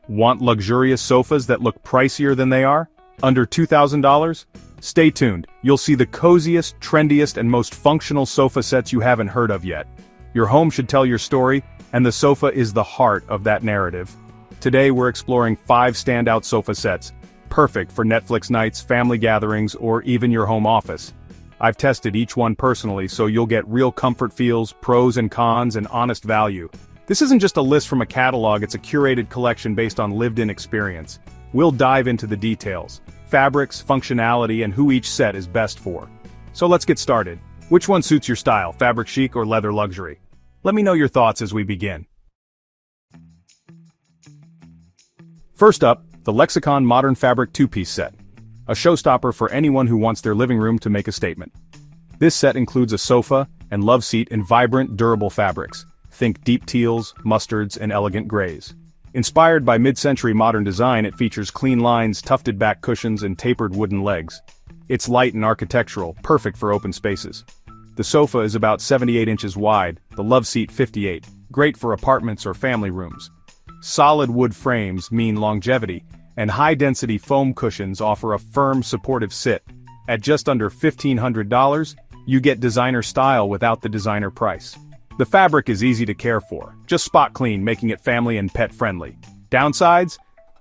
Want luxurious sofas that look pricier than they are? Under $2,000? Stay tuned, you'll see the coziest, trendiest, and most functional sofa sets you haven't heard of yet. Your home should tell your story, and the sofa is the heart of that narrative. Today we're exploring 5 standout sofa sets, perfect for Netflix nights, family gatherings, or even your home office. I've tested each one personally, so you'll get real comfort feels, pros and cons, and honest value. This isn't just a list from a catalog, it's a curated collection based on lived-in experience. We'll dive into the details, fabrics, functionality, and who each set is best for. So let's get started. Which one suits your style, fabric chic or leather luxury? Let me know your thoughts as we begin. First up, the Lexicon Modern Fabric 2-piece set. A showstopper for anyone who wants their living room to make a statement. This set includes a sofa and loveseat in vibrant, durable fabrics. Think deep teals, mustards, and elegant grays. Inspired by mid-century modern design, it features clean lines, tufted back cushions, and tapered wooden legs. It's light and architectural, perfect for open spaces. The sofa is about 78 inches wide, the loveseat 58, great for apartments or family rooms. Solid wood frames mean longevity, and high-density foam cushions offer a firm, supportive sit. At just under $1,500, you get designer style without the designer price. The fabric is easy to care for, just spot clean, making it family and pet friendly. Downsides?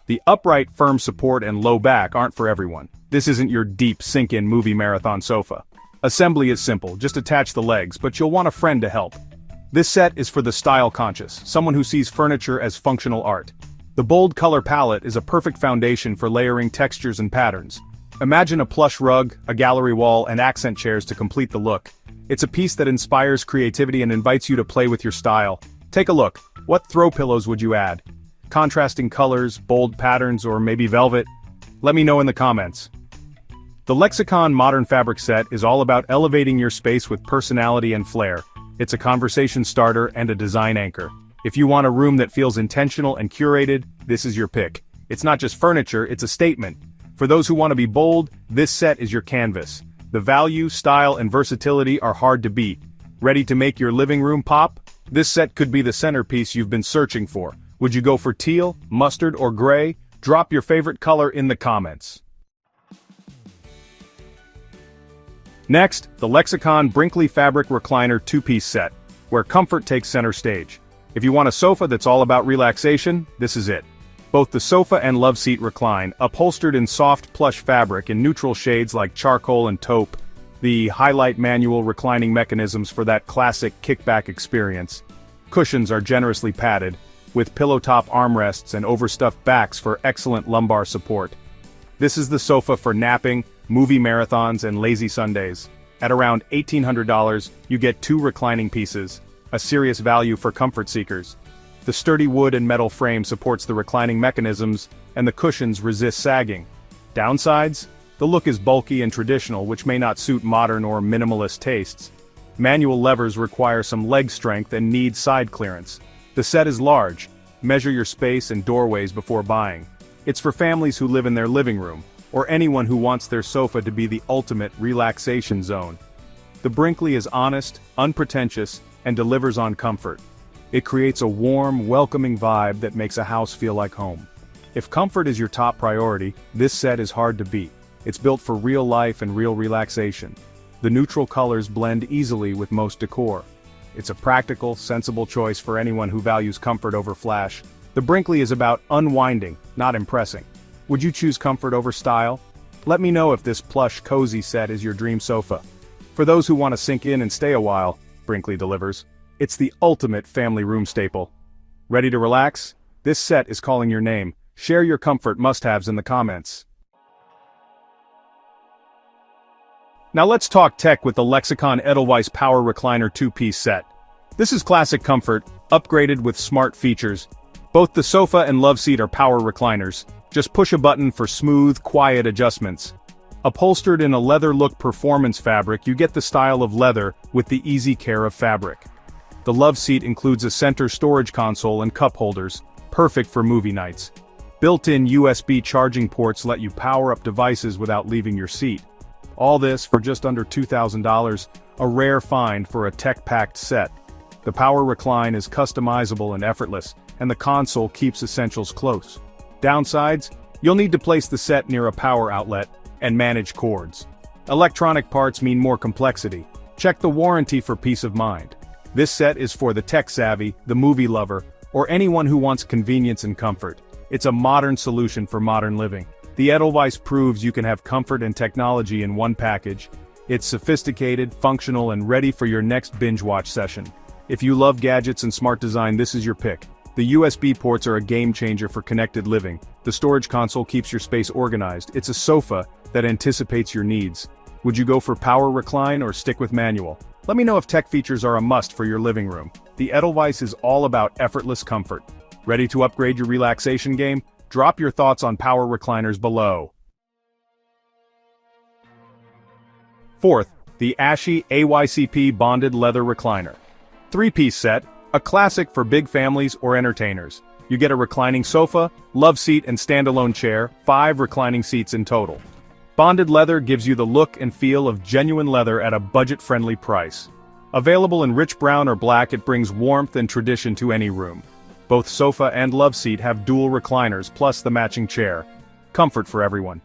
The upright, firm support and low back aren't for everyone. This isn't your deep, sink-in movie marathon sofa. Assembly is simple, just attach the legs, but you'll want a friend to help. This set is for the style-conscious, someone who sees furniture as functional art. The bold color palette is a perfect foundation for layering textures and patterns. Imagine a plush rug, a gallery wall, and accent chairs to complete the look. It's a piece that inspires creativity and invites you to play with your style. Take a look. What throw pillows would you add? Contrasting colors, bold patterns, or maybe velvet? Let me know in the comments. The Lexicon Modern Fabric set is all about elevating your space with personality and flair. It's a conversation starter and a design anchor. If you want a room that feels intentional and curated, this is your pick. It's not just furniture, it's a statement. For those who want to be bold, this set is your canvas. The value, style, and versatility are hard to beat. Ready to make your living room pop? This set could be the centerpiece you've been searching for. Would you go for teal, mustard, or gray? Drop your favorite color in the comments. Next, the Lexicon Brinkley Fabric Recliner 2-piece set, where comfort takes center stage. If you want a sofa that's all about relaxation, this is it. Both the sofa and loveseat recline, upholstered in soft plush fabric in neutral shades like charcoal and taupe. The highlight manual reclining mechanisms for that classic kickback experience. Cushions are generously padded, with pillow-top armrests and overstuffed backs for excellent lumbar support. This is the sofa for napping, movie marathons, and lazy Sundays. At around $1,800, you get 2 reclining pieces, a serious value for comfort seekers. The sturdy wood and metal frame supports the reclining mechanisms, and the cushions resist sagging. Downsides? The look is bulky and traditional, which may not suit modern or minimalist tastes. Manual levers require some leg strength and need side clearance. The set is large. Measure your space and doorways before buying. It's for families who live in their living room, or anyone who wants their sofa to be the ultimate relaxation zone. The Brinkley is honest, unpretentious, and delivers on comfort. It creates a warm, welcoming vibe that makes a house feel like home. If comfort is your top priority, this set is hard to beat. It's built for real life and real relaxation. The neutral colors blend easily with most decor. It's a practical, sensible choice for anyone who values comfort over flash. The Brinkley is about unwinding, not impressing. Would you choose comfort over style? Let me know if this plush, cozy set is your dream sofa. For those who want to sink in and stay a while, Brinkley delivers. It's the ultimate family room staple. Ready to relax? This set is calling your name. Share your comfort must-haves in the comments. Now let's talk tech with the Lexicon EdelWise Power Recliner 2-piece set. This is classic comfort, upgraded with smart features. Both the sofa and loveseat are power recliners. Just push a button for smooth, quiet adjustments. Upholstered in a leather-look performance fabric, you get the style of leather with the easy care of fabric. The loveseat includes a center storage console and cup holders, perfect for movie nights. Built-in USB charging ports let you power up devices without leaving your seat. All this for just under $2,000, a rare find for a tech-packed set. The power recline is customizable and effortless, and the console keeps essentials close. Downsides? You'll need to place the set near a power outlet and manage cords. Electronic parts mean more complexity. Check the warranty for peace of mind. This set is for the tech-savvy, the movie lover, or anyone who wants convenience and comfort. It's a modern solution for modern living. The EdelWise proves you can have comfort and technology in one package. It's sophisticated, functional, and ready for your next binge-watch session. If you love gadgets and smart design, this is your pick. The USB ports are a game-changer for connected living. The storage console keeps your space organized. It's a sofa that anticipates your needs. Would you go for power recline or stick with manual? Let me know if tech features are a must for your living room. The EdelWise is all about effortless comfort. Ready to upgrade your relaxation game? Drop your thoughts on power recliners below. Fourth, the Ashy AYCP bonded leather recliner. 3-piece set, a classic for big families or entertainers. You get a reclining sofa, Loveseat and standalone chair, 5 reclining seats in total. Bonded leather gives you the look and feel of genuine leather at a budget-friendly price. Available in rich brown or black, it brings warmth and tradition to any room. Both sofa and Loveseat have dual recliners plus the matching chair. Comfort for everyone.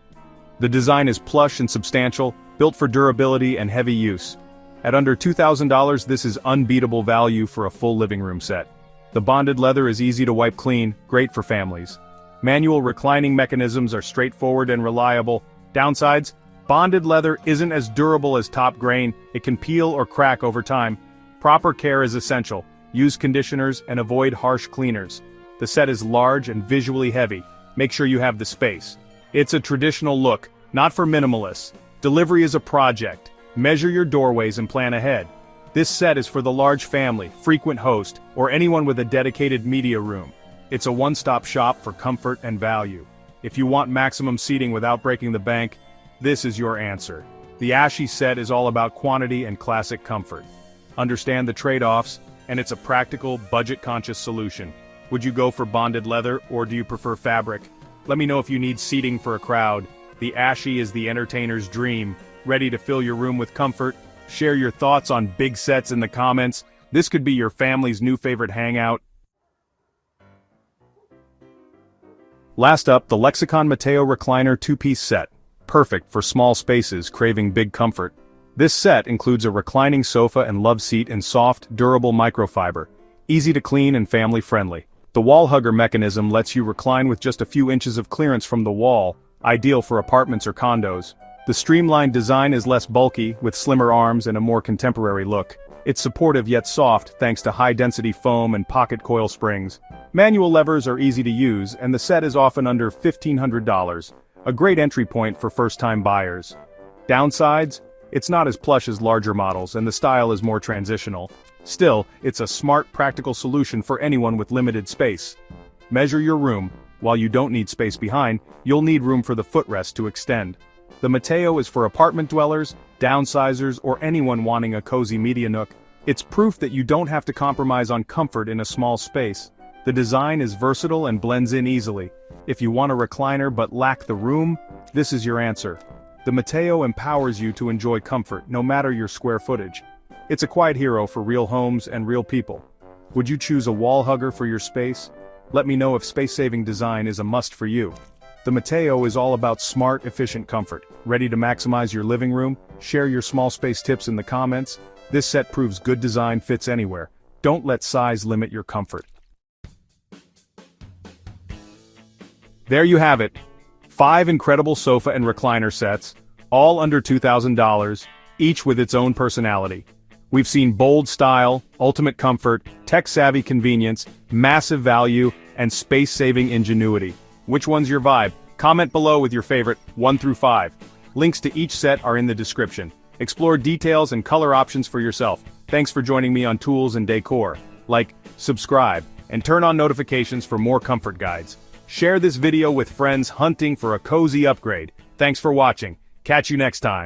The design is plush and substantial, built for durability and heavy use. At under $2,000, this is unbeatable value for a full living room set. The bonded leather is easy to wipe clean, great for families. Manual reclining mechanisms are straightforward and reliable. Downsides? Bonded leather isn't as durable as top grain, it can peel or crack over time. Proper care is essential. Use conditioners and avoid harsh cleaners. The set is large and visually heavy. Make sure you have the space. It's a traditional look, not for minimalists. Delivery is a project. Measure your doorways and plan ahead. This set is for the large family, frequent host, or anyone with a dedicated media room. It's a one-stop shop for comfort and value. If you want maximum seating without breaking the bank, this is your answer. The Ashy set is all about quantity and classic comfort. Understand the trade-offs, and it's a practical, budget-conscious solution. Would you go for bonded leather, or do you prefer fabric? Let me know if you need seating for a crowd. The Ashy is the entertainer's dream, ready to fill your room with comfort. Share your thoughts on big sets in the comments. This could be your family's new favorite hangout. Last up, the Lexicon Matteo Recliner 2-piece set. Perfect for small spaces craving big comfort. This set includes a reclining sofa and Loveseat in soft, durable microfiber. Easy to clean and family-friendly. The wall hugger mechanism lets you recline with just a few inches of clearance from the wall, ideal for apartments or condos. The streamlined design is less bulky, with slimmer arms and a more contemporary look. It's supportive yet soft thanks to high-density foam and pocket coil springs. Manual levers are easy to use, and the set is often under $1,500, a great entry point for first-time buyers. Downsides? It's not as plush as larger models, and the style is more transitional. Still, it's a smart, practical solution for anyone with limited space. Measure your room. While you don't need space behind, you'll need room for the footrest to extend. The Matteo is for apartment dwellers, downsizers, or anyone wanting a cozy media nook. It's proof that you don't have to compromise on comfort in a small space. The design is versatile and blends in easily. If you want a recliner but lack the room, this is your answer. The Matteo empowers you to enjoy comfort, no matter your square footage. It's a quiet hero for real homes and real people. Would you choose a wall hugger for your space? Let me know if space-saving design is a must for you. The Matteo is all about smart, efficient comfort. Ready to maximize your living room? Share your small space tips in the comments. This set proves good design fits anywhere. Don't let size limit your comfort. There you have it. 5 incredible sofa and recliner sets, all under $2,000, each with its own personality. We've seen bold style, ultimate comfort, tech-savvy convenience, massive value, and space-saving ingenuity. Which one's your vibe? Comment below with your favorite, 1 through 5. Links to each set are in the description. Explore details and color options for yourself. Thanks for joining me on Tools and Decor. Like, subscribe, and turn on notifications for more comfort guides. Share this video with friends hunting for a cozy upgrade. Thanks for watching. Catch you next time.